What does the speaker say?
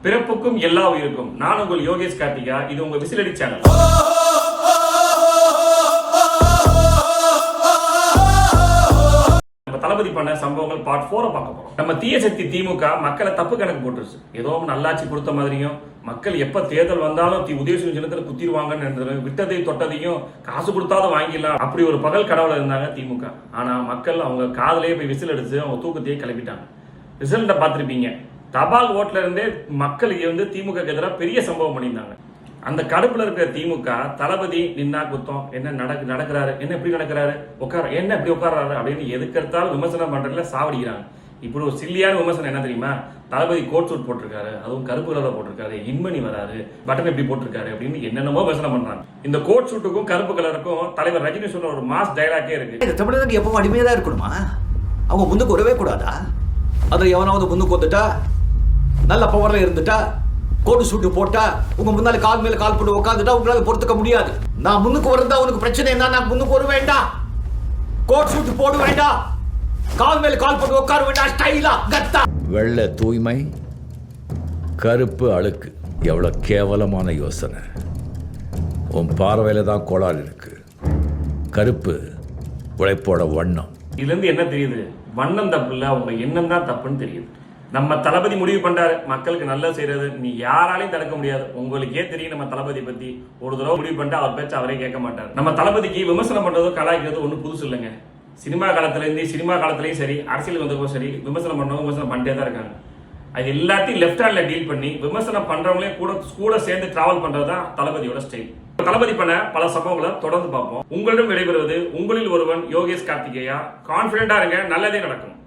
பிறப்புக்கும் எல்லா உயிருக்கும். நான் உங்கள் யோகேஷ் கார்த்திகா. இது உங்க விசிலடி சேனல். நம்ம தளபதி பண்ண சம்பவங்கள் பார்ட் 4 பார்க்க போறோம். நம்ம தீய சக்தி திமுக மக்களை தப்பு கணக்கு போட்டுருச்சு. ஏதோ நல்லாட்சி கொடுத்த மாதிரியும் மக்கள் எப்ப தேர்தல் வந்தாலும் உதயசூரியன் சின்னத்துல குத்திடுவாங்கன்னு விட்டதை தொட்டதையும் காசு கொடுத்தாலும் வாங்கிடலாம் அப்படி ஒரு பகல் கடவுள இருந்தாங்க திமுக. ஆனா மக்கள் அவங்க காதலையே போய் விசில் அடிச்சு அவங்க தூக்கத்தையே கிளப்பிட்டாங்க. ரிசல்ட்டை பார்த்துருப்பீங்க. தபால் ஓட்டுல இருந்தே மக்களுக்கு திமுக எதிராக பெரிய சம்பவம் பண்ணியிருந்தாங்க. அந்த கடுப்புல இருக்கிற திமுக தளபதி நின்னா குத்தம், என்ன நடக்கிறாரு, என்ன இப்படி நடக்கிறாரு, என்ன இப்படி உட்கார்றாரு அப்படின்னு எதுக்கெடுத்தாலும் விமர்சனம் பண்றதுல சாவடிக்கிறாங்க. இப்படி ஒரு சில்லியான விமர்சனம் என்ன தெரியுமா? தளபதி கோட் சூட் போட்டிருக்காரு, அதுவும் கருப்பு கலர்ல போட்டிருக்காரு, இன்மணி வராரு, பட்டன் எப்படி போட்டிருக்காரு அப்படின்னு என்னென்னமோ விமர்சனம் பண்றாங்க. இந்த கோட் சூட்டுக்கும் கருப்பு கலருக்கும் தலைவர் ரஜினி சொன்ன ஒரு மாஸ் டைலாக்கே இருக்கு. தமிழனுக்கு எப்பவும் அடிமையா தான் இருக்கணுமா? அவங்க முன்னுக்கு வரவே கூடாதா? அதை எவனாவது முன்னுக்கு வந்துட்டா, நல்ல பவர்ல இருந்துட்டா, கோடு சூட்டு போட்டா, உங்க முன்னால கால் மேல கால் போட்டு உட்காந்துட்டா உங்களால பொறுத்துக்க முடியாது. நான் முன்னுக்கு வரதா உனக்கு பிரச்சனை என்ன? நான் முன்னுக்கு வர வேண்டாம், கோட் சூட்டு போட வேண்டாம், கால் மேல கால் போட்டு உட்கார வேண்டாம், ஸ்டைலா கத்தா. வெள்ளை தூய்மை, கருப்பு அழுக்கு. எவ்வளவு கேவலமான யோசனை. உன் பார்வையில தான் கோளாறு இருக்கு. கருப்பு உழைப்போட வண்ணம். இதுல இருந்து என்ன தெரியுது? வண்ணம் தப்பு இல்ல, உங்க எண்ணம் தான் தப்புன்னு தெரியுது. நம்ம தளபதி முடிவு பண்றாரு மக்களுக்கு நல்லது செய்யறது. நீ யாராலையும் தடுக்க முடியாது. உங்களுக்கே தெரியும் நம்ம தளபதி பத்தி. ஒரு தடவை முடிவு பண்ணிட்டு அவர் பேச்சு அவரே கேட்க மாட்டார். நம்ம தளபதிக்கு விமர்சனம் பண்றதோ கலாய்க்கிறது ஒன்றும் புதுசு இல்லைங்க. சினிமா காலத்திலயும் சரி, அரசியல் வந்ததுக்கும் சரி, விமர்சனம் பண்ணவங்க விமர்சனம் பண்ணிட்டே தான் இருக்காங்க. அது எல்லாத்தையும் லெஃப்ட் ஹேண்ட்ல டீல் பண்ணி விமர்சனம் பண்றவங்களே கூட சேர்ந்து டிராவல் பண்றதுதான் தளபதியோட ஸ்டைல். தளபதி பண்ண பல சம்பவங்களை தொடர்ந்து பார்ப்போம். உங்களிடம் விடைபெறுவது உங்களில் ஒருவன் யோகேஷ் கார்த்திகேயா. கான்பிடண்டா இருங்க, நல்லதே நடக்கும்.